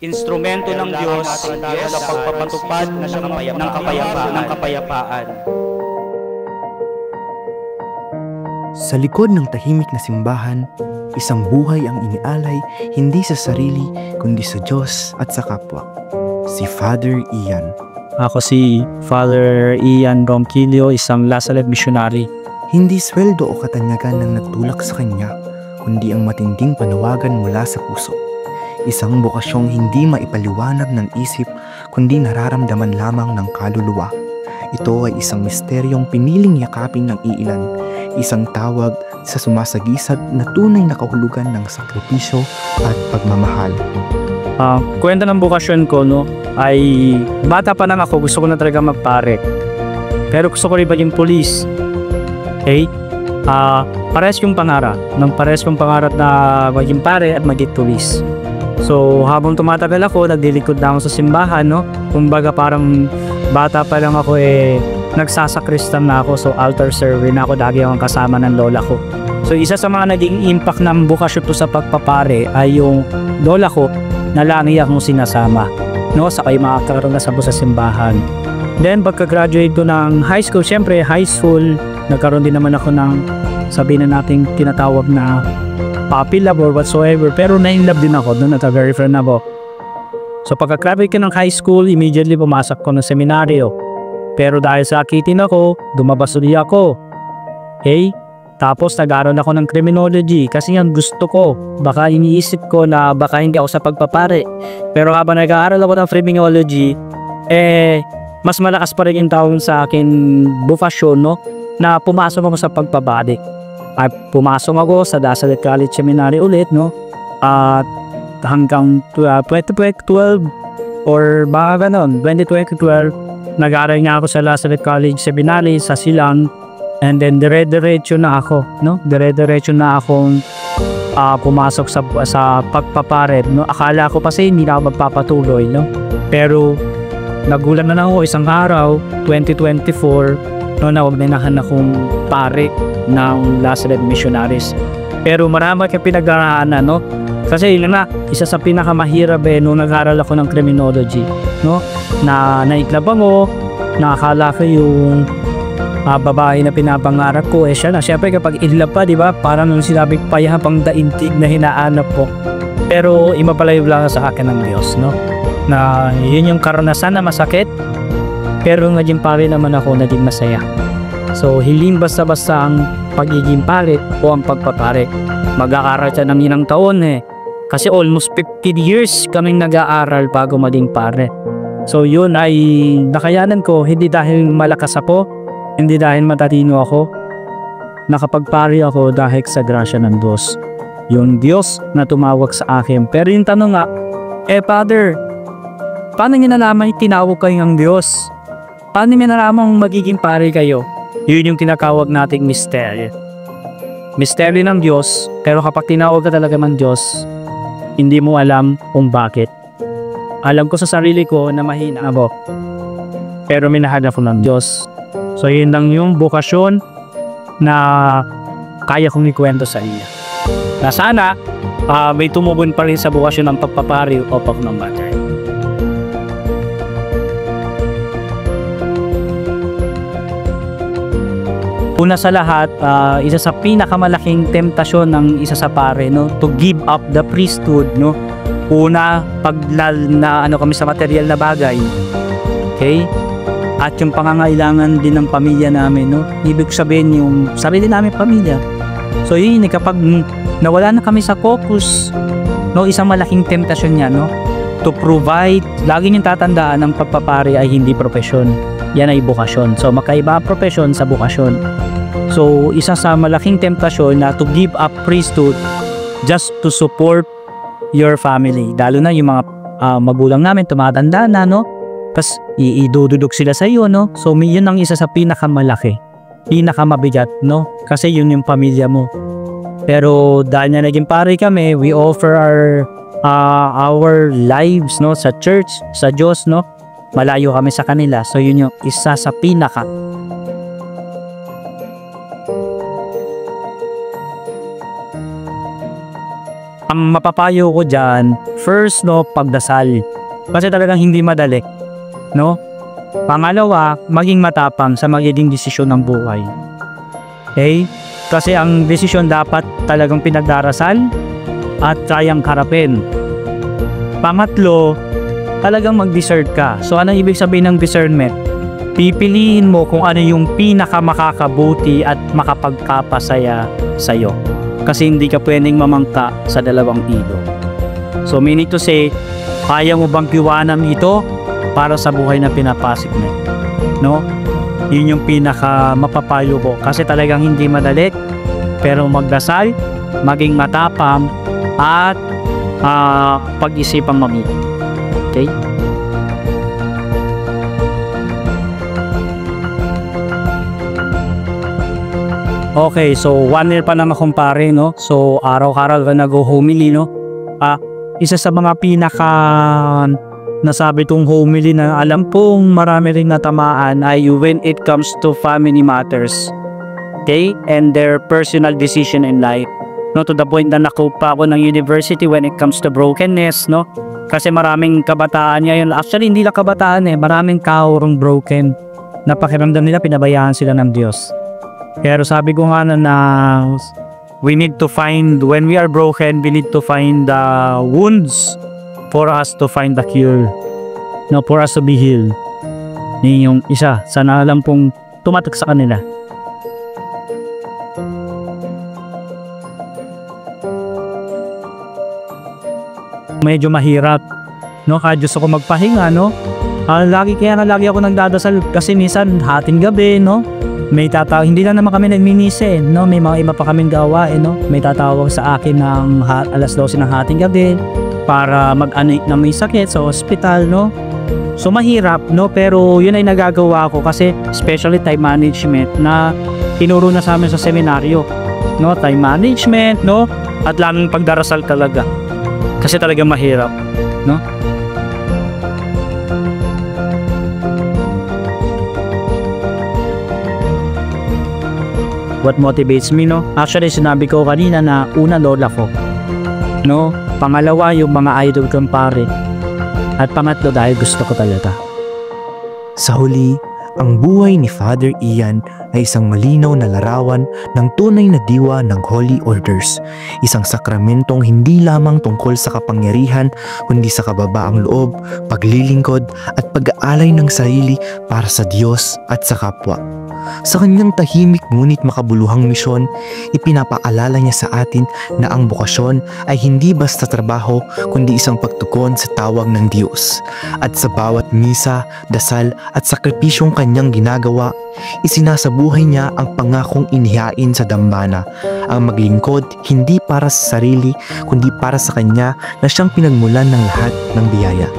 Instrumento ng Diyos sa pagpapatupad ng kapayapaan. Sa likod ng tahimik na simbahan, isang buhay ang inialay hindi sa sarili kundi sa Diyos at sa kapwa. Si Father Ian. Ako si Father Ian Ronquillo, isang La Salette missionary. Hindi sweldo o katanyagan ang nagtulak sa kanya, kundi ang matinding panawagan mula sa puso. Isang bokasyong hindi maipaliwanag ng isip, kundi nararamdaman lamang ng kaluluwa. Ito ay isang misteryong piniling yakapin ng iilan, isang tawag sa sumasagisag na tunay na kahulugan ng sakripisyo at pagmamahal. Kwento ng bokasyon ko, ay bata pa lang ako, gusto ko na talaga magpare. Pero gusto ko rin maging pulis. Okay? Pares yung pangarap. Pares yung pangarap na maging pare at maging pulis. So, habang tumatagal ako, naglilikod na ako sa simbahan, Kumbaga parang bata pa lang ako nagsasakristan na ako. So, altar server na ako. Lagi akong kasama ng lola ko. So, isa sa mga naging impact ng bukasyon ko sa pagpapare ay yung lola ko na lagi akong sinasama. Saka yung makakaroon na sa simbahan. Then, pagka-graduate ko ng high school, syempre, high school, nagkaroon din naman ako ng sabihin na nating tinatawag na puppy love or whatsoever, pero na-in-love din ako doon at a very friend ako. So pagka-graduate ko ng high school, immediately pumasok ko ng seminaryo. Pero dahil sa akitin ako, dumabas ulit ako. Okay? Tapos nag-aaral ako ng criminology kasi yan gusto ko. Baka iniisip ko na baka hindi ako sa pagpapare. Pero habang nag-aaral ako ng criminology, mas malakas pa rin yung tawag sa akin bukasyon, na pumasok ako sa pagpapare. Ay pumasok ako sa La Salette College Seminary ulit, at hanggang 2012 or baka ganon, 2012 nag-aaral nga ako sa La Salette College Seminary sa Silang, and then dire-diretso na ako, dire-diretso na akong pumasok sa pagpapare, Akala ko kasi hindi na ako magpapatuloy, Pero nagulat na ako isang araw, 2024, na wagminahan akong pare ng La Salette Missionaries. Pero marami kang pinag-araanan, Kasi yun na, isa sa pinakamahirap nung nag-aral ako ng criminology, Na naiklab ako, nakakala ko yung babae na pinapangarap ko, siya na. Siyempre kapag inlab pa, di ba? Parang nung sinabi payapang daintig na hinaanap ko. Pero imapalayo lang sa akin ng Diyos, Na yun yung karanasan na masakit, pero naging pare naman ako, naging masaya. So, hiling basta-basta ang pagiging pare o ang pagpapare. Mag-aaral siya ng ilang taon Kasi almost 15 years kaming nag-aaral bago maging pare. So, yun ay nakayanan ko, hindi dahil malakas ako, hindi dahil matalino ako. Nakapagpare ako dahil sa grasya ng Diyos. Yung Diyos na tumawag sa akin. Pero yung tanong nga, Father, paano niyo nalaman tinawag kayo ng Diyos? Paano niyo nalaman magiging pare kayo? Yun yung tinakawag nating misteryo. Misteryo ng Diyos, pero kapag tinawag ka talaga ng Diyos, hindi mo alam kung bakit. Alam ko sa sarili ko na mahina ako, pero minahal ako ng Diyos. So yun lang yung bokasyon na kaya kong ikwento sa inyo. Na sana may tumubon pa rin sa bokasyon ng pagpapari o pagmamahal. Una sa lahat, isa sa pinakamalaking temptasyon ng isa sa pare, to give up the priesthood, Una, paglal na kami sa material na bagay. Okay? At yung pangangailangan din ng pamilya namin, Ibig sabihin yung sarili namin pamilya. So yun, kapag nawala na kami sa focus, isang malaking temptasyon niya, to provide. Lagi niyong tatandaan ng pagpapare ay hindi profesyon. Yan ay bokasyon. So makaiba ang profesyon sa bokasyon. So isa sa malaking temptasyon na to give up priesthood just to support your family. Lalo na yung mga magulang namin tumatanda na, Tapos idududog sila sa iyo, So yun ang isa sa pinakamalaki, pinakamabigat, Kasi yun yung pamilya mo. Pero dahil na naging pare kami, we offer our lives, sa church, sa Diyos, Malayo kami sa kanila. So yun yung isa sa pinaka. ang mapapayo ko dyan, first, no, pagdasal. Kasi talagang hindi madali, no? Pangalawa, maging matapang sa magiging desisyon ng buhay. Okay? Kasi ang desisyon dapat talagang pinagdarasal at kayang harapin. Pangatlo, talagang mag-discern ka. So, anong ibig sabihin ng discernment? Pipiliin mo kung ano yung pinakamakakabuti at makapagkapasaya sa'yo. Kasi hindi ka pwedeng mamangka sa dalawang ilog. So, meaning to say, kaya mo bang iwanan ito para sa buhay na pinapasok mo? No? Yun yung pinaka mapapayo ko. Kasi talagang hindi madali, pero magdasal, maging matapang, at pag-isipang mamili. Okay? Okay, so 1 year pa lang akong pare, no? So, araw-araw ka nag-homily, no? Isa sa mga pinaka nasabi tong homily na alam pong marami rin natamaan ay when it comes to family matters. Okay? And their personal decision in life. No, to the point na nakupa ako ng university when it comes to brokenness, no? Kasi maraming kabataan ngayon, actually hindi lang kabataan maraming kaurong broken. Napakiramdam nila pinabayaan sila ng Diyos. Pero sabi ko nga na we need to find, when we are broken, we need to find the wounds for us to find the cure. No, for us to be healed. Yun yung isa, sana lang pong tumatak sa kanila. Medyo mahirap, no? Kaya Diyos ako magpahinga, no? Kaya lagi ako nagdadasal kasi minsan hating gabi, no? May tatawag, hindi lang naman kami nagminise, no? May mga iba pa kaming gawain, no? May tatawag sa akin ng alas 12 ng hating gabi para mag-anit na may sakit sa ospital, no? So mahirap, no? Pero yun ay nagagawa ko kasi especially time management na tinuro na sa amin sa seminaryo, no? Time management, no? At lamang pagdarasal talaga. Kasi talaga mahirap, no? What motivates me, no? Actually, sinabi ko kanina na una, lola ko, no? Pangalawa, yung mga idol kong pare. At pangatlo, dahil gusto ko talaga. Sa huli, ang buhay ni Father Ian ay isang malinaw na larawan ng tunay na diwa ng Holy Orders. Isang sakramentong hindi lamang tungkol sa kapangyarihan, kundi sa kababaang loob, paglilingkod at pag-aalay ng sarili para sa Diyos at sa kapwa. Sa kanyang tahimik ngunit makabuluhang misyon, ipinapaalala niya sa atin na ang bokasyon ay hindi basta trabaho kundi isang pagtugon sa tawag ng Diyos. At sa bawat misa, dasal at sakripisyong kanyang ginagawa, isinasabuhay niya ang pangakong inihain sa dambana, ang maglingkod hindi para sa sarili kundi para sa kanya na siyang pinagmulan ng lahat ng biyaya.